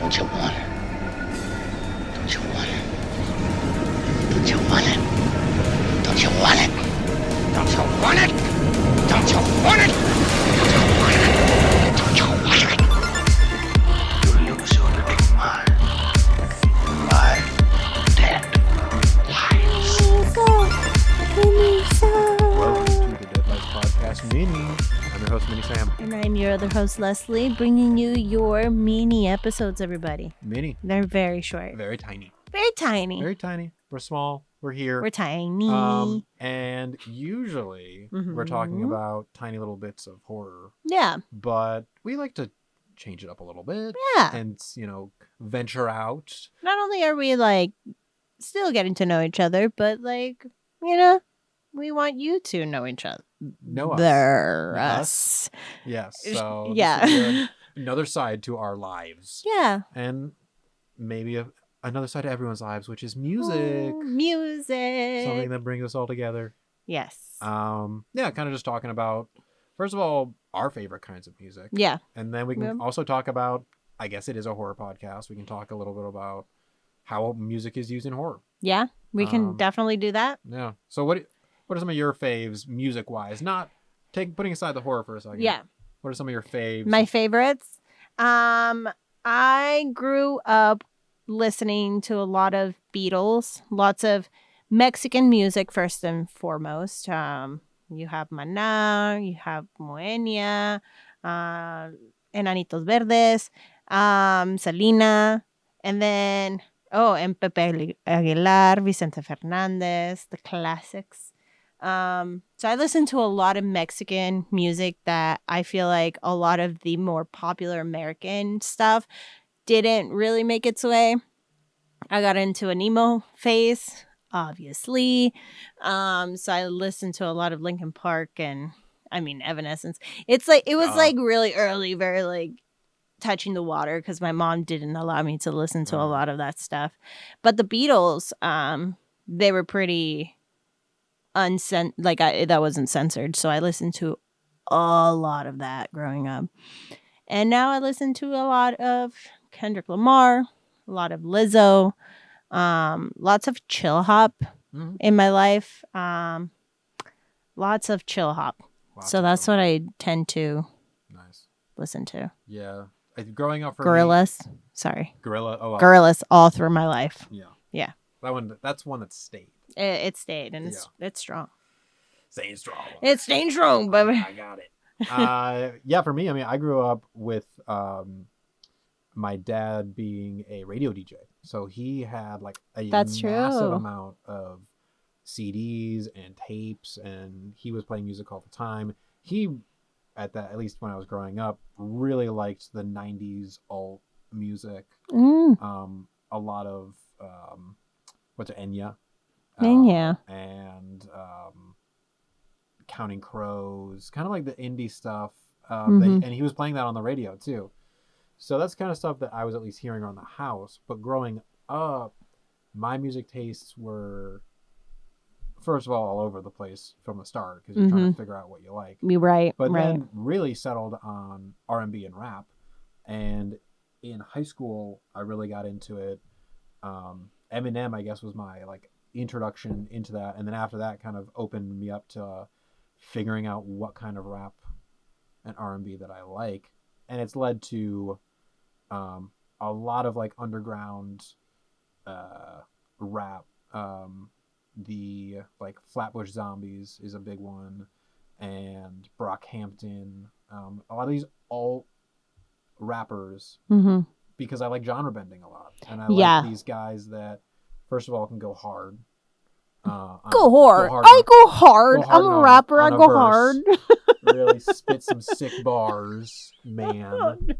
Don't you want it? Don't you want it? Don't you want it? Don't you want it? Don't you want it? Don't you want it? Don't you want it? You lose your little mind. 5, 10, lights. Welcome to the Deadlights podcast mini. I'm your host, Mini Sam. And I'm your other host, Leslie, bringing you your mini episodes, everybody. Mini. They're very short. Very tiny. Very tiny. Very tiny. We're small. We're here. We're tiny. And usually we're talking about tiny little bits of horror. Yeah. But we like to change it up a little bit. Yeah. And, venture out. Not only are we, still getting to know each other, but, we want you to know each other. Know us. Us. Yes. So Yeah. this is another side to our lives. Yeah. And maybe another side to everyone's lives, which is music. Oh, music. Something that brings us all together. Yes. Kind of just talking about, first of all, our favorite kinds of music. Yeah. And then we can also talk about, I guess it is a horror podcast. We can talk a little bit about how music is used in horror. Yeah. We can definitely do that. Yeah. So what are some of your faves music-wise? Not putting aside the horror for a second. Yeah. What are some of your faves? My favorites. I grew up listening to a lot of Beatles, lots of Mexican music first and foremost. You have Maná, you have Moenia, Enanitos Verdes, Selena, and then and Pepe Aguilar, Vicente Fernandez, the classics. So I listen to a lot of Mexican music that I feel like a lot of the more popular American stuff didn't really make its way. I got into an emo phase, obviously. So I listened to a lot of Linkin Park and Evanescence. It was really early, very touching the water because my mom didn't allow me to listen to a lot of that stuff. But the Beatles, they were pretty that wasn't censored, so I listened to a lot of that growing up. And now I listen to a lot of Kendrick Lamar, a lot of Lizzo, lots of chill hop in my life. Lots of chill hop. So that's what I tend to listen to. Yeah. Growing up for Gorillaz. me, Sorry. Gorillaz all through my life. Yeah. Yeah. That's one that stayed. It stayed, and it's strong. Staying strong. It's staying strong, baby. I got it. For me, I grew up with my dad being a radio DJ. So he had massive amount of CDs and tapes, and he was playing music all the time. He, at least when I was growing up, really liked the 90s alt music. A lot of Enya. And Counting Crows, kind of like the indie stuff. And he was playing that on the radio too. So that's kind of stuff that I was at least hearing around the house. But growing up, my music tastes were, first of all over the place from the start because you're trying to figure out what you like. Right. But then really settled on R&B and rap. And in high school, I really got into it. Eminem, I guess, was my introduction into that, and then after that kind of opened me up to figuring out what kind of rap and R&B that I like, and it's led to a lot of underground rap. The Flatbush Zombies is a big one, and Brockhampton, a lot of these alt rappers, because I like genre bending a lot, and I like these guys that first of all can go hard. Go hard. I go hard. I'm a rapper. I go hard. Really spit some sick bars, man.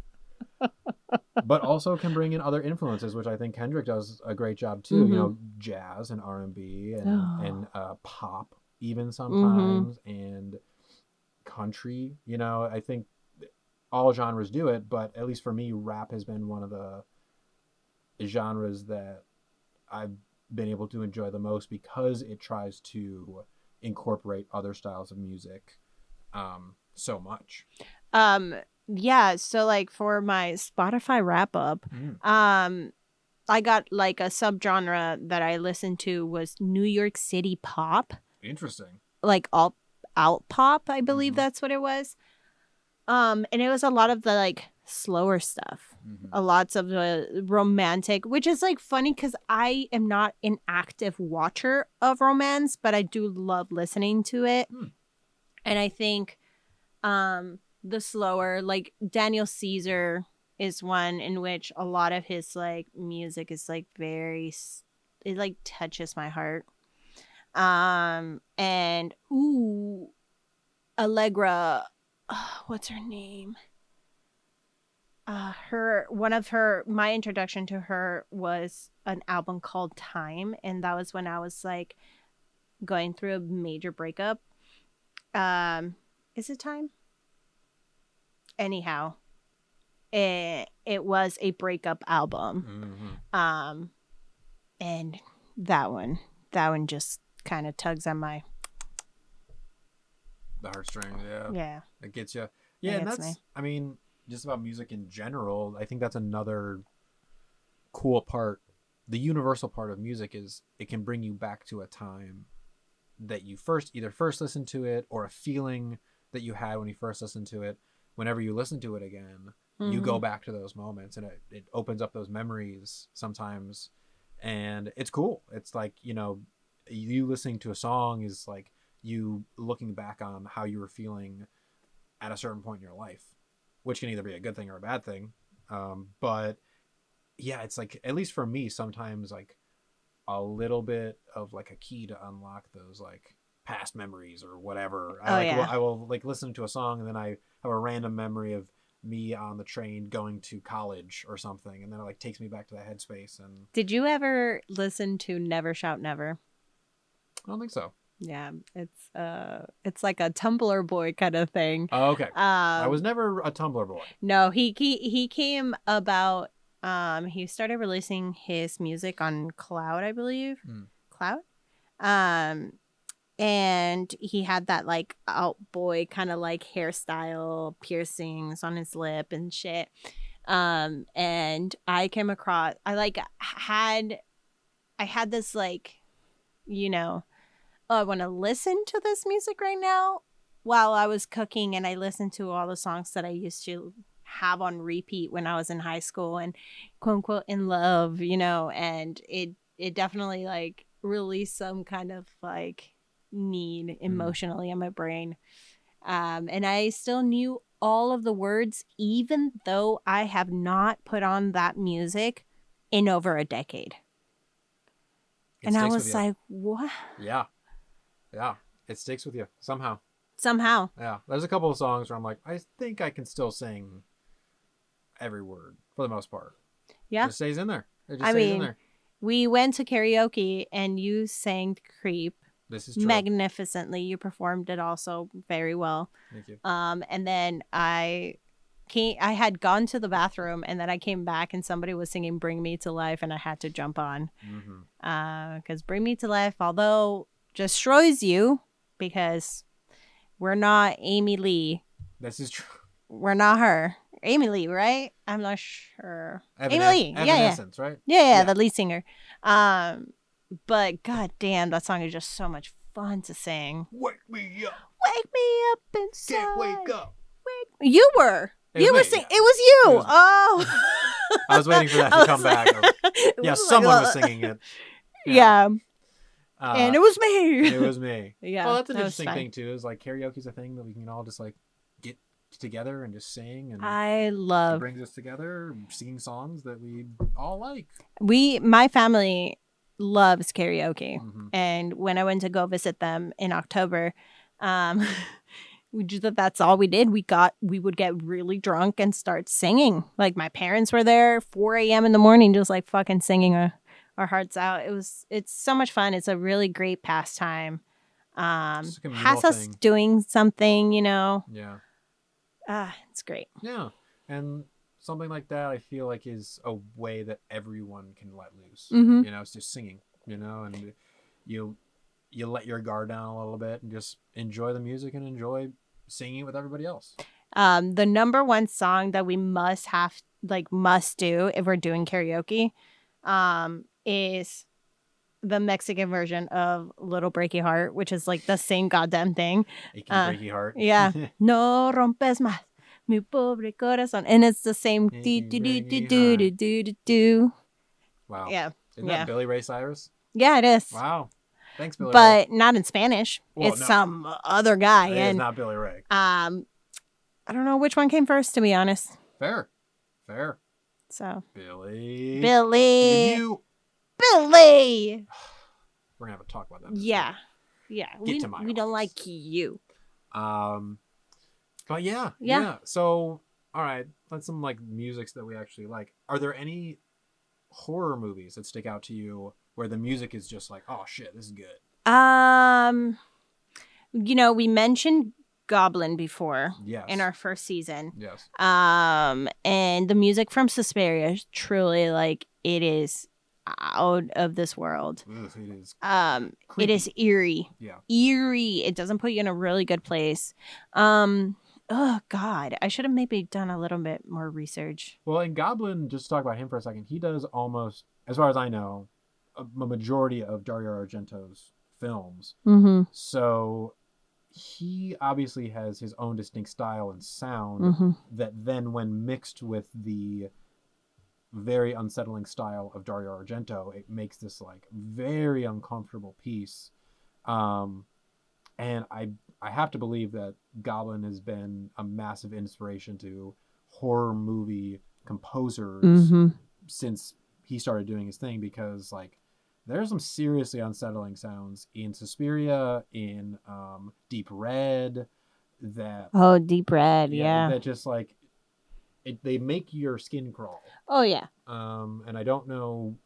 But also can bring in other influences, which I think Kendrick does a great job too. Jazz and R&B and pop even sometimes, and country. I think all genres do it, but at least for me, rap has been one of the genres that I've been able to enjoy the most because it tries to incorporate other styles of music so much. yeah, so like for my Spotify wrap up, I got like a subgenre that I listened to was New York City pop, Interesting. like alt pop, I believe Mhm. that's what it was. And it was a lot of the like slower stuff, a lots of the romantic, which is like funny because I am not an active watcher of romance, but I do love listening to it. And I think the slower, like Daniel Caesar is one in which a lot of his like music is like it like touches my heart. And ooh, Allegra, what's her name? My introduction to her was an album called Time, and that was when I was like going through a major breakup. Is it Time? Anyhow, it was a breakup album. And that one just kind of tugs on my The heartstrings, yeah. yeah. It gets you. Yeah, and gets that's, me. I mean, just about music in general, I think that's another cool part. The universal part of music is it can bring you back to a time that you either first listened to it, or a feeling that you had when you first listened to it. Whenever you listen to it again, you go back to those moments, and it opens up those memories sometimes, and it's cool. It's like, you listening to a song is like you looking back on how you were feeling at a certain point in your life, which can either be a good thing or a bad thing. But yeah, it's like, at least for me, sometimes like a little bit of like a key to unlock those like past memories or whatever. I will like listen to a song, and then I have a random memory of me on the train going to college or something, and then it like takes me back to that headspace. And Did you ever listen to Never Shout Never? I don't think so. Yeah, it's like a Tumblr boy kind of thing. Oh, okay. I was never a Tumblr boy. No, he came about. He started releasing his music on Cloud, I believe. Cloud. And he had that like out boy kind of like hairstyle, piercings on his lip and shit. And I came across. I had this like, I want to listen to this music right now while I was cooking, and I listened to all the songs that I used to have on repeat when I was in high school and quote unquote in love, and it definitely like released some kind of like need emotionally in my brain. And I still knew all of the words, even though I have not put on that music in over a decade. And I was like, what? Yeah. It sticks with you somehow. Yeah. There's a couple of songs where I'm like, I think I can still sing every word for the most part. Yeah. It just stays in there. In there. We went to karaoke and you sang Creep. This is true. Magnificently. You performed it also very well. Thank you. And then I had gone to the bathroom, and then I came back and somebody was singing Bring Me to Life, and I had to jump on. Because Bring Me to Life, although destroys you, because we're not Amy Lee. This is true. We're not her. Amy Lee, right? I'm not sure. Amy Lee. Evanescence, right? Yeah, the lead singer. But god damn, that song is just so much fun to sing. Wake me up. Wake me up inside. Can't wake up. You were. You were singing. It was you. Oh. I was waiting for that to come back. Yeah, someone was singing it. Yeah. And it was me. It was me. Yeah. Well, that's an interesting thing too. Is like karaoke's a thing that we can all just like get together and just sing. And I love. It brings us together, singing songs that we all like. My family loves karaoke, and when I went to go visit them in October, that's all we did. We would get really drunk and start singing. Like my parents were there 4 a.m. in the morning, just like fucking singing our hearts out. It's so much fun. It's a really great pastime. Has us doing something, Yeah. It's great. Yeah. And something like that, I feel like, is a way that everyone can let loose. It's just singing, and you let your guard down a little bit and just enjoy the music and enjoy singing with everybody else. The number one song that we must do if we're doing karaoke is the Mexican version of Little Breaky Heart, which is like the same goddamn thing. Achy breaky heart. Yeah. No rompes más mi pobre corazón. And it's the same do Achy do do breaky do do heart. do do do. Wow. Yeah. Isn't Yeah. that Billy Ray Cyrus? Yeah, it is. Wow. Thanks, Billy Ray. But not in Spanish. Well, It's no. some other guy. It is And not Billy Ray. I don't know which one came first, to be honest. Fair. So Billy. Billy. We're gonna have a talk about that. this Yeah. week. Yeah. Get to my we don't like office. you. But yeah. So, all right, that's some like musics that we actually like. Are there any horror movies that stick out to you where the music is just like, oh shit, this is good? We mentioned Goblin before. Yes. In our first season. Yes. And the music from Suspiria is truly like it is out of this world. Oof, it is. It creepy. is eerie. Yeah. Eerie. It doesn't put you in a really good place. Oh God, I should have maybe done a little bit more research. Well, in Goblin, just to talk about him for a second, he does almost, as far as I know, a majority of Dario Argento's films. Mm-hmm. So he obviously has his own distinct style and sound Mm-hmm. that then, when mixed with the very unsettling style of Dario Argento, it makes this like very uncomfortable piece. And I have to believe that Goblin has been a massive inspiration to horror movie composers Mm-hmm. since he started doing his thing, because like there's some seriously unsettling sounds in Suspiria, in Deep Red, that Oh, Deep Red. Yeah. that just like they make your skin crawl. Oh yeah. And I don't know,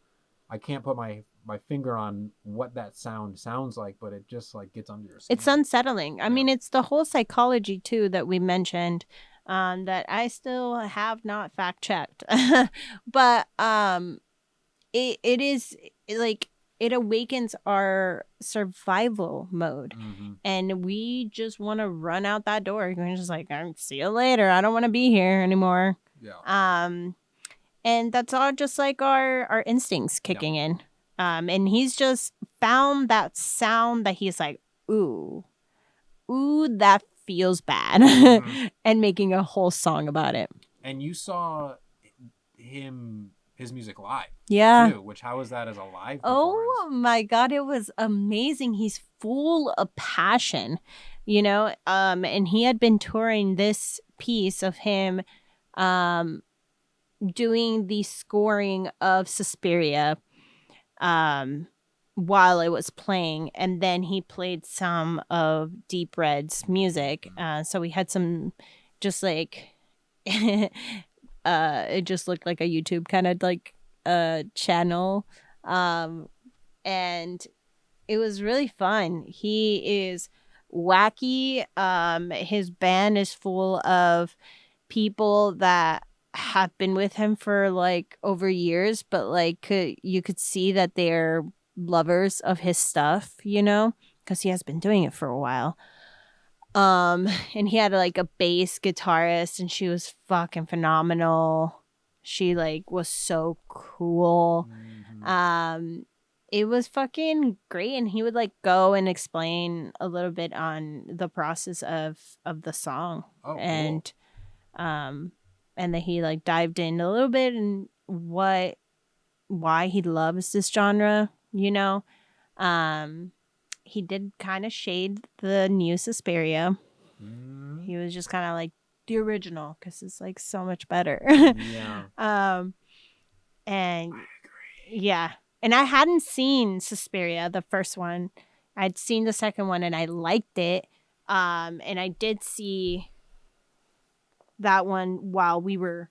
I can't put my finger on what that sound sounds like, but it just like gets under your skin. It's unsettling. I mean, it's the whole psychology too that we mentioned, that I still have not fact checked, but it is like it awakens our survival mode, Mm-hmm. and we just want to run out that door. We're just like, see you later. I don't want to be here anymore. Yeah. And that's all just like our instincts kicking in. And he's just found that sound that he's like, ooh, that feels bad, Mm-hmm. and making a whole song about it. And you saw his music live, Yeah. too, which how was that as a live performance? Oh my God, it was amazing. He's full of passion, and he had been touring this piece of him doing the scoring of Suspiria while it was playing, and then he played some of Deep Red's music. So we had some just like it just looked like a YouTube kind of like channel, and it was really fun. He is wacky. His band is full of people that have been with him for like over years, but like you could see that they're lovers of his stuff, because he has been doing it for a while. And he had like a bass guitarist, and she was fucking phenomenal. She like was so cool. Mm-hmm. It was fucking great, and he would like go and explain a little bit on the process of the song. Oh, cool. And then he like dived in a little bit and why he loves this genre, he did kind of shade the new Suspiria. Mm-hmm. He was just kind of like the original, because it's like so much better. Yeah. And I agree. yeah, and I hadn't seen Suspiria, the first one. I'd seen the second one and I liked it. And I did see that one while we were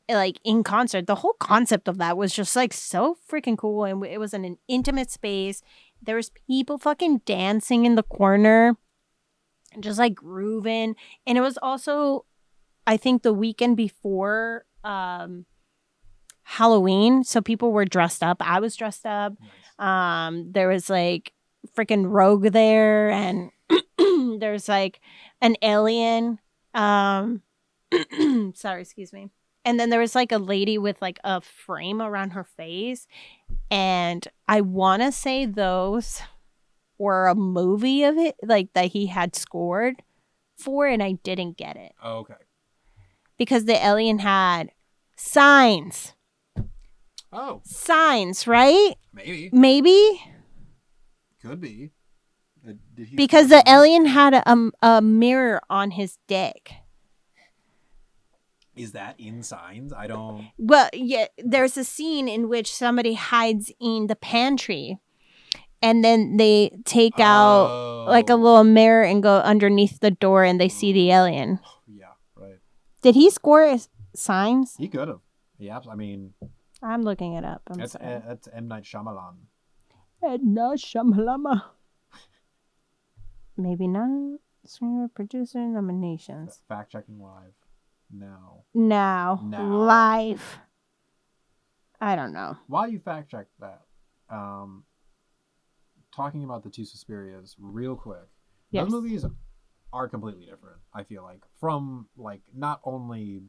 like in concert. The whole concept of that was just like so freaking cool, and it was in an intimate space. There was people fucking dancing in the corner, just like grooving. And it was also, I think, the weekend before Halloween, so people were dressed up. I was dressed up. Nice. There was like freaking Rogue there, and there's like an alien Sorry, excuse me. And then there was like a lady with like a frame around her face. And I want to say those were a movie of it, like that he had scored for, and I didn't get it. Oh, okay. Because the alien had signs. Oh. Signs, right? Maybe. Maybe? Could be. Did he Because the alien had a mirror on his dick. Is that in Signs? I don't... Well, yeah, there's a scene in which somebody hides in the pantry and then they take out like a little mirror and go underneath the door and they see the alien. Yeah, right. Did he score Signs? He could have. Yeah, I mean... I'm looking it up. That's M. Night Shyamalan. Edna Shamalama. Maybe not. Screenwriter, producer, nominations. Fact checking live. Now. Live. I don't know. While you fact check that, talking about the two Suspirias real quick. Yes. Those movies are completely different, I feel like. From, like, not only,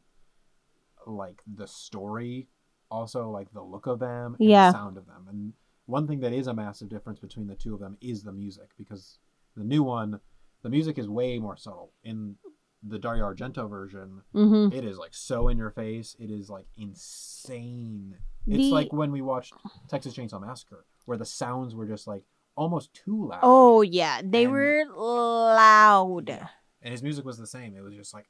like, the story, also, like, the look of them and the sound of them. And one thing that is a massive difference between the two of them is the music, because the new one, the music is way more subtle. In the Dario Argento version, it is, like, so in your face. It is, like, insane. It's like when we watched Texas Chainsaw Massacre, where the sounds were just, like, almost too loud. Oh, yeah. They were loud. Yeah. And his music was the same. It was just, like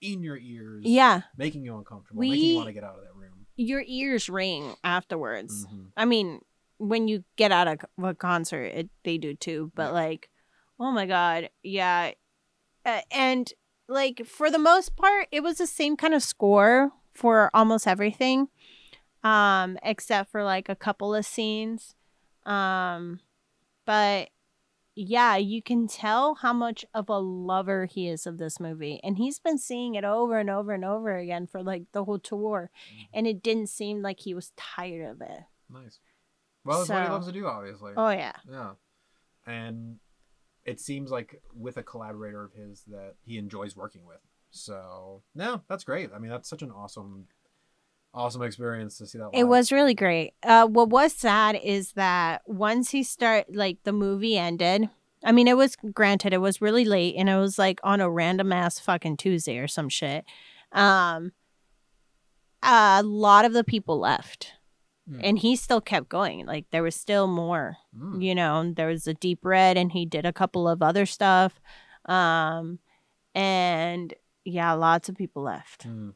in your ears. Yeah. Making you uncomfortable. Making you want to get out of that room. Your ears ring afterwards. I mean, when you get out of a concert, they do too. But, like, oh, my God. Yeah. And, like, for the most part, it was the same kind of score for almost everything, except for, like, a couple of scenes. But, yeah, you can tell how much of a lover he is of this movie. And he's been seeing it over and over and over again for, like, the whole tour. And it didn't seem like he was tired of it. Nice. Well, that's what he loves to do, obviously. Oh, yeah. Yeah. And it seems like with a collaborator of his that he enjoys working with. So, no, that's great. I mean, that's such an awesome experience to see that live. It was really great. What was sad is that once the movie ended, I mean, it was really late and it was like on a random ass fucking Tuesday or some shit. A lot of the people left. And he still kept going. Like, there was still more. You know, there was a Deep Red, and he did a couple of other stuff. And, yeah, lots of people left. Come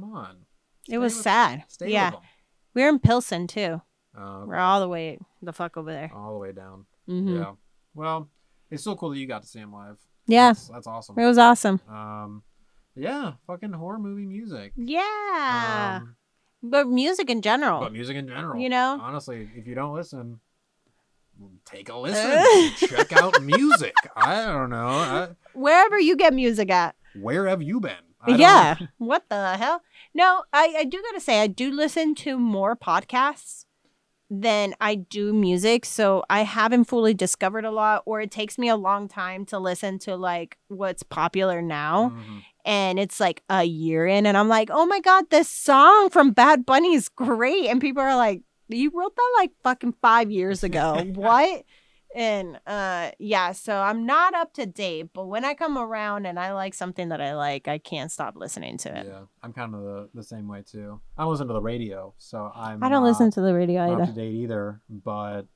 on. It was sad. Stay with them. We were in Pilsen, too. Okay. We're all the way the fuck over there. All the way down. Yeah. Well, it's so cool that you got to see him live. Yeah. That's awesome. It was awesome. Yeah, fucking horror movie music. Yeah. But music in general. You know? Honestly, if you don't listen, take a listen. Check out music. I don't know. Wherever you get music at. Where have you been? Yeah. What the hell? No, I do gotta say, I do listen to more podcasts than I do music. So I haven't fully discovered a lot, or it takes me a long time to listen to, like, what's popular now. And it's like a year in, and I'm like, oh my God, this song from Bad Bunny is great. And people are like, you wrote that like fucking 5 years ago. What? And yeah, so I'm not up to date, but when I come around and I like something that I like, I can't stop listening to it. Yeah, I'm kind of the same way too. I don't listen to the radio, so I don't listen to the radio either. Not up to date either, but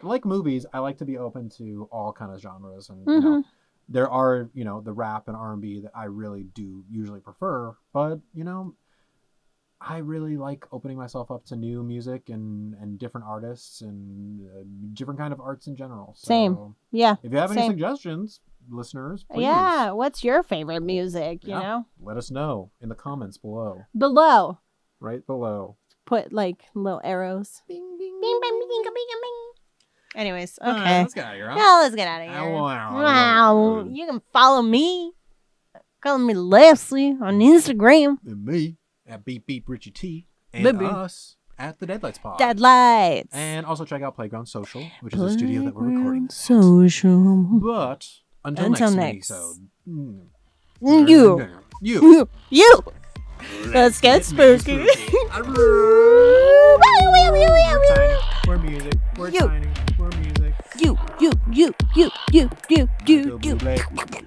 like movies, I like to be open to all kind of genres, and you know, there are, you know, the rap and R&B that I really do usually prefer, but you know, I really like opening myself up to new music and different artists and different kind of arts in general. So same. Yeah. If you have any suggestions, listeners, please. Yeah. What's your favorite music? You know? Let us know in the comments below. Right below. Put like little arrows. Bing, bing, bing, bing, bing, bing, bing. Anyways, okay. Let's get out of here. Huh? Yeah, let's get out of here. Wow. You can follow me. Call me Leslie on Instagram. And me at Beep Beep Richie T. And us at the Deadlights Pod. Deadlights. And also check out Playground Social, which is a studio that we're recording at. Social. But Until next. Minisode. You. Let's get spooky. We're music. We're tiny. We're music. You.